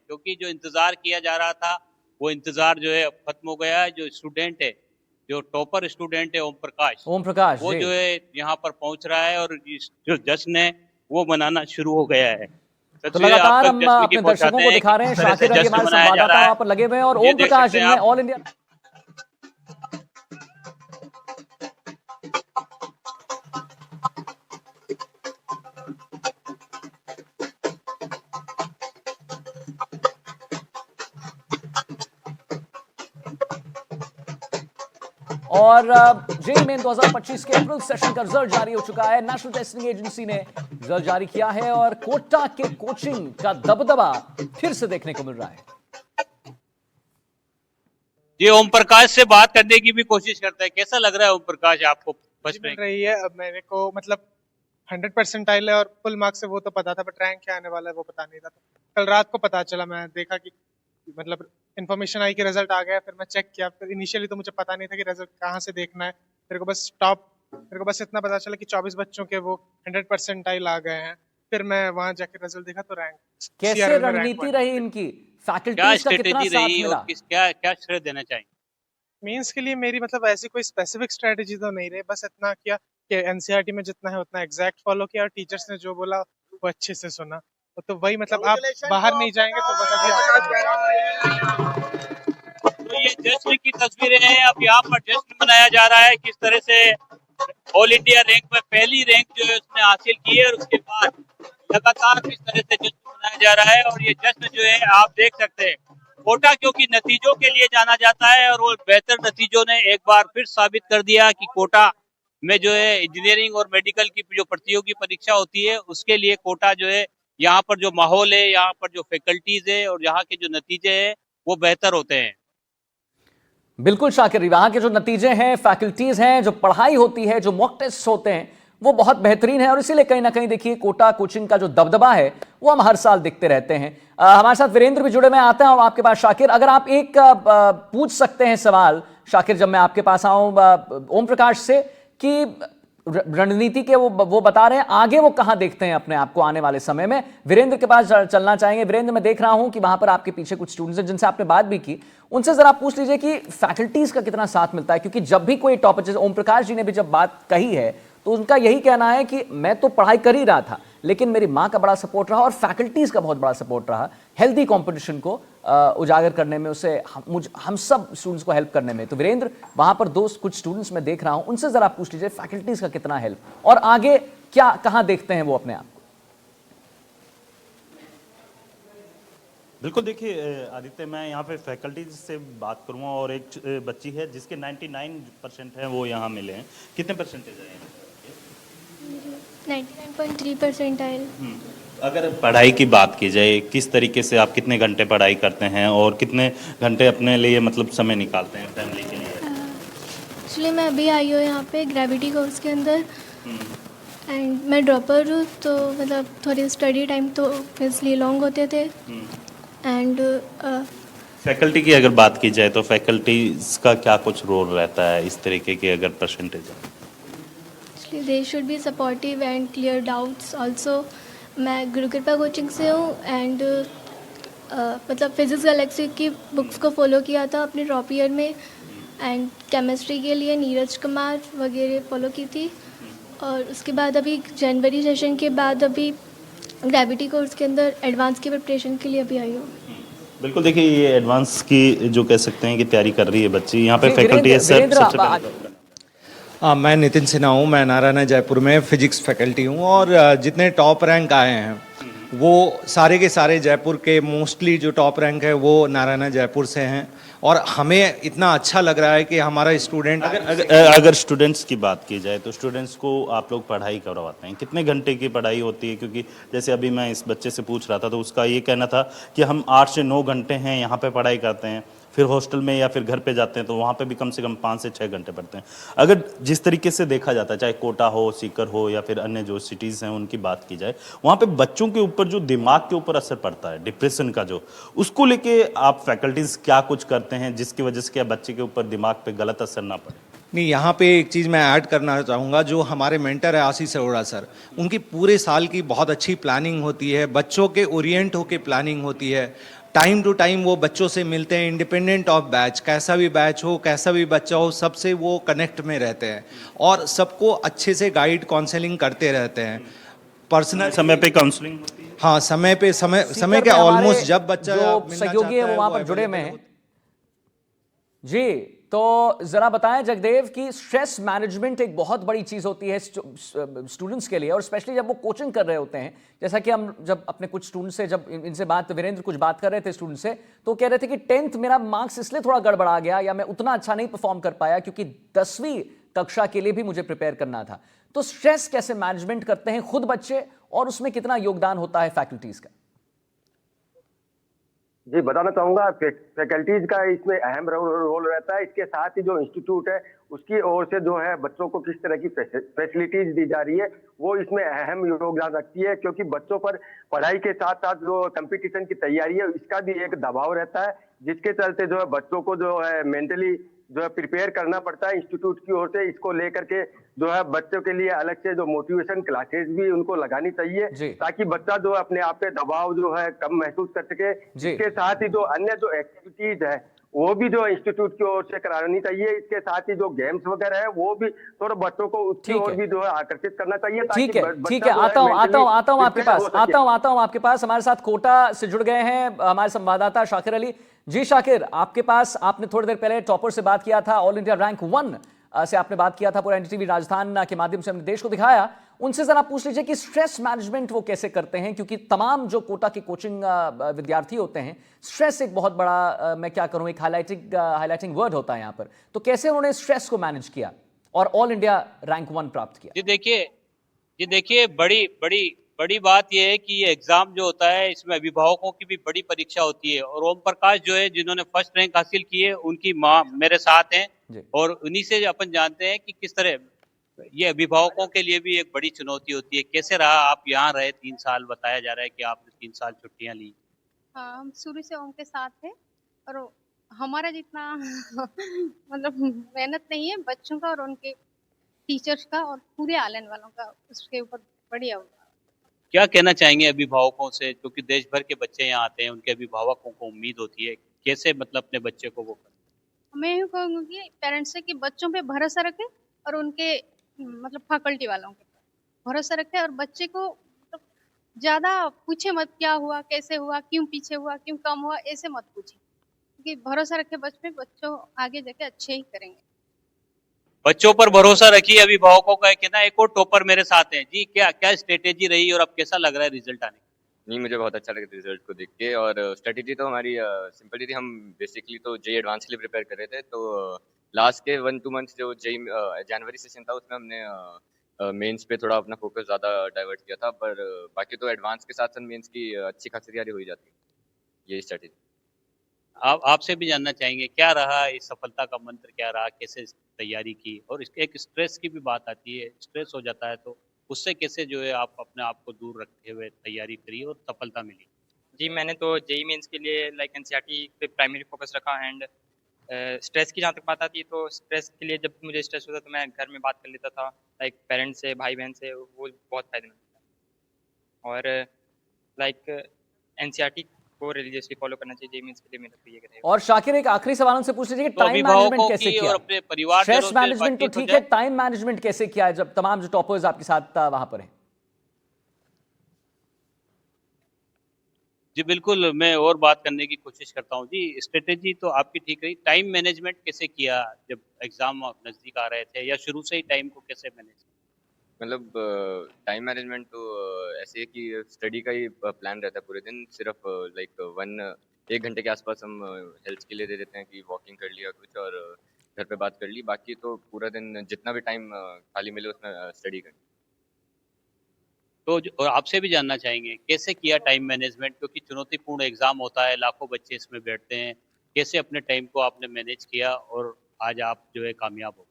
क्योंकि जो इंतजार किया जा रहा था वो इंतजार जो है अब खत्म हो गया है। जो स्टूडेंट है, जो टॉपर स्टूडेंट है ओम प्रकाश, ओम प्रकाश वो जी। जो है यहाँ पर पहुंच रहा है और जो जश्न है वो मनाना शुरू हो गया है। तो तस्वीरें आप लगातार तक हम जश्न की अपने दर्शकों पहुंचाते को हैं कि दिखा रहे हैं, किस तरह से शाकिर अभी जश्न हमारे मनाया जा संवाददाता रहा है। वहां पर लगे हुए हैं और ये ओम देख प्रकाश सकते हैं जिनमें आप। ऑल इंडिया और जेई मेन 2025 के अप्रैल सेशन का रिजल्ट जारी हो चुका है। नेशनल टेस्टिंग एजेंसी ने रिजल्ट जारी किया है और कोटा के कोचिंग का दबदबा फिर से देखने को मिल रहा है। जी, ओम प्रकाश से बात करने की भी कोशिश करते हैं। कैसा लग रहा है ओम प्रकाश आपको फर्स्ट मिल रैंक? रही है। अब मेरे को मतलब 100% है और फुल मार्क्स से वो तो पता था, बट रैंक क्या आने वाला है वो पता नहीं था। तो कल रात को पता चला, मैं देखा कि मतलब इन्फॉर्मेशन आई कि रिजल्ट आ गया, फिर मैं चेक किया। फिर इनिशियली तो मुझे पता नहीं था कि रिजल्ट कहाँ से देखना है। मेरे को बस इतना पता चला कि 24 बच्चों के वो 100% आ गए हैं। फिर मैं वहां जाकर रिजल्ट देखा तो रैंक कैसे सीआरएल में रैंक रणनीति 1 रही पे। इनकी, क्या फैकल्टीज का कितना स्ट्रेटेजी साथ रही और मिला? क्या क्या श्रेय देना चाहिए? मेंस के लिए मेरी मतलब ऐसी कोई स्पेसिफिक स्ट्रेटेजी तो नहीं रही, बस इतना किया कि एनसीईआरटी में जितना है उतना एग्जैक्ट फॉलो किया और टीचर्स ने जो बोला वो अच्छे से सुना। तो वही मतलब आप बाहर नहीं जाएंगे तो बस अभी तो ये जश्न की तस्वीरें हैं। अब यहाँ पर जश्न मनाया जा रहा है, किस तरह से ऑल इंडिया रैंक में पहली रैंक जो है उसने हासिल की है और उसके बाद लगातार किस तरह से जश्न मनाया जा रहा है। और ये जश्न जो है आप देख सकते हैं, कोटा क्योंकि नतीजों के लिए जाना जाता है और वो बेहतर नतीजों ने एक बार फिर साबित कर दिया कि कोटा में जो है इंजीनियरिंग और मेडिकल की जो प्रतियोगी परीक्षा होती है उसके लिए कोटा जो है, यहाँ पर जो माहौल है, यहाँ पर जो फैकल्टीज है और यहाँ के जो नतीजे हैं वो बेहतर होते हैं। बिल्कुल शाकिर, वहां के जो नतीजे हैं, फैकल्टीज हैं, जो पढ़ाई होती है, जो मॉक टेस्ट होते हैं वो बहुत बेहतरीन है और इसीलिए कहीं ना कहीं देखिए कोटा कोचिंग का जो दबदबा है वो हम हर साल देखते रहते हैं। हमारे साथ वीरेंद्र भी जुड़े, मैं आता हूं आपके पास शाकिर। अगर आप एक पूछ सकते हैं सवाल शाकिर, जब मैं आपके पास आऊं ओम प्रकाश से, कि रणनीति के वो बता रहे हैं, आगे वो कहां देखते हैं अपने आप को आने वाले समय में। वीरेंद्र के पास चलना चाहेंगे। वीरेंद्र, मैं देख रहा हूं कि वहां पर आपके पीछे कुछ स्टूडेंट्स हैं जिनसे आपने बात भी की, उनसे जरा पूछ लीजिए कि फैकल्टीज का कितना साथ मिलता है, क्योंकि जब भी कोई टॉपर, जैसे ओम प्रकाश जी ने भी जब बात कही है तो उनका यही कहना है कि मैं तो पढ़ाई कर ही रहा था लेकिन मेरी मां का बड़ा सपोर्ट रहा और फैकल्टीज का बहुत बड़ा सपोर्ट रहा हेल्दी कंपटीशन को उजागर करने में, उसे हम सब स्टूडेंट्स को हेल्प करने में। तो वीरेंद्र, वहां पर दोस्त कुछ स्टूडेंट्स मैं देख रहा हूं, उनसे जरा पूछ लीजिए फैकल्टीज का कितना हेल्प और आगे क्या कहां देखते हैं वो अपने आप को। बिल्कुल, देखिए आदित्य, मैं यहाँ पे फैकल्टीज से बात करूँगा और एक बच्ची है जिसके 99% हैं वो यहाँ मिले हैं। कितने परसेंटेज आए? 99.3 परसेंटाइल। अगर पढ़ाई की बात की जाए, किस तरीके से आप कितने घंटे पढ़ाई करते हैं और कितने घंटे अपने लिए मतलब समय निकालते हैं फैमिली के लिए? एक्चुअली मैं अभी आई हूँ यहाँ पे ग्रेविटी कोर्स के अंदर एंड मैं ड्रॉपर हूँ, तो मतलब थोड़ी स्टडी टाइम तो इसलिए लॉन्ग होते थे। एंड फैकल्टी की अगर बात की जाए तो फैकल्टीज का क्या कुछ रोल रहता है इस तरीके के अगर परसेंटेज है? They should be supportive and clear doubts also. मैं गुरु कृपा कोचिंग से हूँ एंड मतलब फिजिक्स गैलेक्सी की बुक्स को फॉलो किया था अपने ड्रॉप ईयर में एंड केमिस्ट्री के लिए नीरज कुमार वगैरह फॉलो की थी। और उसके बाद अभी जनवरी सेशन के बाद अभी ग्रेविटी कोर्स के अंदर एडवांस की प्रिपरेशन के लिए अभी आई हूँ। बिल्कुल, देखिए ये एडवांस की जो कह सकते हैं कि तैयारी कर रही है बच्ची। यहाँ पे फैकल्टी है सर, सबसे पहले मैं नितिन सिन्हा हूँ। मैं नारायण जयपुर में फिजिक्स फैकल्टी हूँ और जितने टॉप रैंक आए हैं वो सारे के सारे जयपुर के, मोस्टली जो टॉप रैंक है वो नारायण जयपुर से हैं। और हमें इतना अच्छा लग रहा है कि हमारा स्टूडेंट अगर स्टूडेंट्स की बात की जाए तो स्टूडेंट्स को आप लोग पढ़ाई करवाते हैं, कितने घंटे की पढ़ाई होती है? क्योंकि जैसे अभी मैं इस बच्चे से पूछ रहा था तो उसका ये कहना था कि हम 8 से 9 घंटे हैं यहाँ पे पढ़ाई करते हैं, फिर हॉस्टल में या फिर घर पे जाते हैं तो वहाँ पे भी कम से कम 5 से 6 घंटे पढ़ते हैं। अगर जिस तरीके से देखा जाता है, चाहे कोटा हो, सीकर हो या फिर अन्य जो सिटीज़ हैं उनकी बात की जाए, वहाँ पे बच्चों के ऊपर जो दिमाग के ऊपर असर पड़ता है, डिप्रेशन का जो, उसको लेके आप फैकल्टीज़ क्या कुछ करते हैं जिसकी वजह से क्या बच्चे के ऊपर दिमाग पे गलत असर ना पड़े? नहीं, यहाँ पे एक चीज़ मैं ऐड करना चाहूँगा। जो हमारे मेंटर है आशीष अरोड़ा सर, उनकी पूरे साल की बहुत अच्छी प्लानिंग होती है, बच्चों के ओरिएंट होके प्लानिंग होती है, टाइम टू टाइम वो बच्चों से मिलते हैं, इंडिपेंडेंट ऑफ बैच, कैसा भी बैच हो, कैसा भी बच्चा हो, सबसे वो कनेक्ट में रहते हैं और सबको अच्छे से गाइड काउंसलिंग करते रहते हैं। पर्सनल समय पे काउंसलिंग होती है? हाँ, समय पे समय सीकर के में हमारे ऑलमोस्ट जब बच्चा जो मिलना सहयोगी है चाहता वो वहां पर वो जुड़े में available हैं। होता है। जी, तो जरा बताएं जगदेव कि स्ट्रेस मैनेजमेंट एक बहुत बड़ी चीज होती है स्टूडेंट्स के लिए, और स्पेशली जब वो कोचिंग कर रहे होते हैं। जैसा कि हम जब अपने कुछ स्टूडेंट से जब इनसे बात, वीरेंद्र कुछ बात कर रहे थे स्टूडेंट से, तो कह रहे थे कि 10th मेरा मार्क्स इसलिए थोड़ा गड़बड़ा गया या मैं उतना अच्छा नहीं परफॉर्म कर पाया क्योंकि 10वीं कक्षा के लिए भी मुझे प्रिपेयर करना था। तो स्ट्रेस कैसे मैनेजमेंट करते हैं खुद बच्चे, और उसमें कितना योगदान होता है फैकल्टीज का? जी, बताना चाहूंगा फैकल्टीज का इसमें अहम रोल रहता है। इसके साथ ही जो इंस्टीट्यूट है उसकी ओर से जो है बच्चों को किस तरह की फैसिलिटीज दी जा रही है वो इसमें अहम योगदान रखती है, क्योंकि बच्चों पर पढ़ाई के साथ साथ जो कंपटीशन की तैयारी है इसका भी एक दबाव रहता है, जिसके चलते जो है बच्चों को जो है मेंटली जो है प्रिपेयर करना पड़ता है इंस्टीट्यूट की ओर से। इसको लेकर के जो है बच्चों के लिए अलग से जो मोटिवेशन क्लासेस भी उनको लगानी जी। चाहिए, ताकि बच्चा जो है अपने आप पे दबाव जो है कम महसूस कर सके। जी। इसके साथ ही जो अन्य जो एक्टिविटीज है वो भी जो इंस्टीट्यूट की ओर से करानी चाहिए। इसके साथ ही जो गेम्स वगैरह है वो भी थोड़ा बच्चों को उसकी ठीक ओर है। भी जो है आकर्षित करना चाहिए, ताकि ठीक है, बच्चा ठीक है, जो है आता हूं mentally आपके prepare पास, हो सके। आपके पास। हमारे साथ कोटा से जुड़ गए हैं हमारे संवाददाता शाकिर अली। जी शाकिर, आपके पास, आपने थोड़ी देर पहले टॉपर से बात किया था, ऑल इंडिया रैंक 1 से आपने बात किया था, पूरा एनडीटीवी राजस्थान के माध्यम से हमने देश को दिखाया। उनसे जरा पूछ लीजिए कि स्ट्रेस मैनेजमेंट वो कैसे करते हैं, क्योंकि तमाम जो कोटा के कोचिंग विद्यार्थी होते हैं, स्ट्रेस एक बहुत बड़ा मैं क्या करूं, एक हाईलाइटिंग वर्ड होता है यहाँ पर। तो कैसे उन्होंने स्ट्रेस को मैनेज किया और ऑल इंडिया रैंक 1 प्राप्त किया? जी देखिए, बड़ी बात यह है कि ये एग्जाम जो होता है इसमें अभिभावकों की भी बड़ी परीक्षा होती है, और ओम प्रकाश जो है जिन्होंने फर्स्ट रैंक हासिल की है उनकी माँ मेरे साथ हैं, जी। और उन्हीं से अपन जानते हैं कि किस तरह ये अभिभावकों के लिए भी एक बड़ी चुनौती होती है। कैसे रहा, आप यहाँ रहे 3 साल, बताया जा रहा है कि आपने 3 साल छुट्टियां ली। हाँ, हम शुरू से ओम के साथ थे, और हमारा जितना मतलब मेहनत नहीं है बच्चों का और उनके टीचर्स का और पूरे आलन वालों का उसके ऊपर बढ़िया हुआ। क्या कहना चाहेंगे अभिभावकों से, क्योंकि देश भर के बच्चे यहाँ आते हैं, उनके अभिभावकों को उम्मीद होती है, कैसे मतलब अपने बच्चे को वो करें? मैं यूँ कहूँगी कि पेरेंट्स से कि बच्चों पे भरोसा रखें और उनके मतलब फैकल्टी वालों के भरोसा रखें, और बच्चे को मतलब ज़्यादा पूछे मत क्या हुआ, कैसे हुआ, क्यों पीछे हुआ, क्यों कम हुआ, ऐसे मत पूछे, क्योंकि भरोसा रखे बच्चों आगे जाके अच्छे ही करेंगे। बच्चों पर भरोसा रखिए, अभिभावकों का कहना है। एक और टॉपर मेरे साथ हैं जी, क्या स्ट्रेटेजी रही और अब कैसा लग रहा है रिजल्ट आने? नहीं, मुझे बहुत अच्छा लगा रिजल्ट को देख के, और स्ट्रेटेजी तो हमारी सिंपल ही थी। हम बेसिकली तो जेई एडवांस के लिए प्रिपेयर कर रहे थे, तो लास्ट के 1-2 मंथ्स जो जेई जनवरी सेशन था उसमें हमने मेंस पे थोड़ा अपना फोकस ज़्यादा डाइवर्ट किया था, पर बाकी तो एडवांस के साथ साथ मेंस की अच्छी खासी तैयारी हो ही जाती है। यही स्ट्रेटेजी। आपसे भी जानना चाहेंगे क्या रहा इस सफलता का मंत्र, क्या रहा, कैसे तैयारी की, और एक स्ट्रेस की भी बात आती है, स्ट्रेस हो जाता है तो उससे कैसे जो है आप अपने आप को दूर रखते हुए तैयारी करी और सफलता मिली? जी, मैंने तो जेई मेंस के लिए एनसीईआरटी पे प्राइमरी फोकस रखा, एंड स्ट्रेस की जहाँ तक बात आती है तो स्ट्रेस के लिए जब मुझे स्ट्रेस होता तो मैं घर में बात कर लेता था, पेरेंट्स से, भाई बहन से, वो बहुत फायदेमंद था। और एनसीईआरटी को रिलीजियसली फॉलो करना चाहिए जेई मेंस के लिए, मेरा तो ये रहेगा। और शाकिर, एक आखिरी सवाल उनसे पूछ लीजिए कि तो टाइम मैनेजमेंट अभिभावकों कैसे की किया? और अपने परिवार स्ट्रेस मैनेजमेंट तो ठीक है, टाइम मैनेजमेंट कैसे किया है जब तमाम जो टॉपर्स आपके साथ वहां पर हैं? जी बिल्कुल, मैं और बात करने की कोशिश करता हूँ। जी, स्ट्रेटेजी तो आपकी ठीक रही, टाइम मैनेजमेंट कैसे किया जब एग्जाम नजदीक आ रहे थे, या शुरू से ही टाइम को कैसे मैनेज? मतलब टाइम मैनेजमेंट तो ऐसे है कि स्टडी का ही प्लान रहता है पूरे दिन। सिर्फ 1 घंटे के आसपास हम हेल्थ के लिए दे देते हैं कि वॉकिंग कर लिया कुछ और घर पे बात कर ली, बाकी तो पूरा दिन जितना भी टाइम खाली मिले उसमें स्टडी करनी। तो और आपसे भी जानना चाहेंगे कैसे किया टाइम मैनेजमेंट, क्योंकि चुनौतीपूर्ण एग्जाम होता है, लाखों बच्चे इसमें बैठते हैं, कैसे अपने टाइम को आपने मैनेज किया और आज आप जो है कामयाब हो?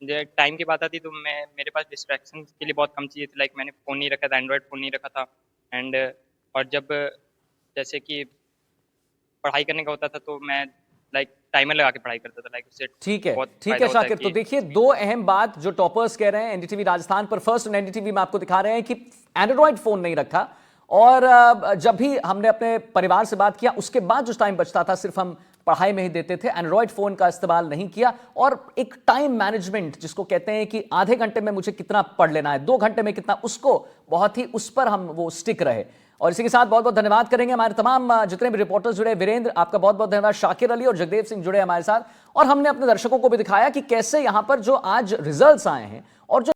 टाइम की बात आती तो मेरे पास डिस्ट्रैक्शन के लिए बहुत कम चीज़ें थी, मैंने फ़ोन नहीं रखा था, एंड्रॉयड फ़ोन नहीं रखा था, एंड और जब जैसे कि पढ़ाई करने का होता था तो मैं टाइमर लगा के पढ़ाई करता था, उससे ठीक है, बहुत ठीक है फायदा होता शाकिर। कि तो देखिए, दो अहम बात जो टॉपर्स कह रहे हैं एनडीटीवी राजस्थान पर, फर्स्ट एनडीटीवी में आपको दिखा रहे हैं कि एंड्रॉइड फोन नहीं रखा, और जब भी हमने अपने परिवार से बात किया उसके बाद जो टाइम बचता था सिर्फ हम पढ़ाई में ही देते थे, एंड्रॉयड फोन का इस्तेमाल नहीं किया। और एक टाइम मैनेजमेंट जिसको कहते हैं कि आधे घंटे में मुझे कितना पढ़ लेना है, 2 घंटे में कितना, उसको बहुत ही उस पर हम वो स्टिक रहे। और इसी के साथ बहुत बहुत धन्यवाद करेंगे हमारे तमाम जितने भी रिपोर्टर्स जुड़े। वीरेंद्र, आपका बहुत बहुत धन्यवाद। शाकिर अली और जगदेव सिंह जुड़े हमारे साथ, और हमने अपने दर्शकों को भी दिखाया कि कैसे यहां पर जो आज रिजल्ट्स आए हैं और जो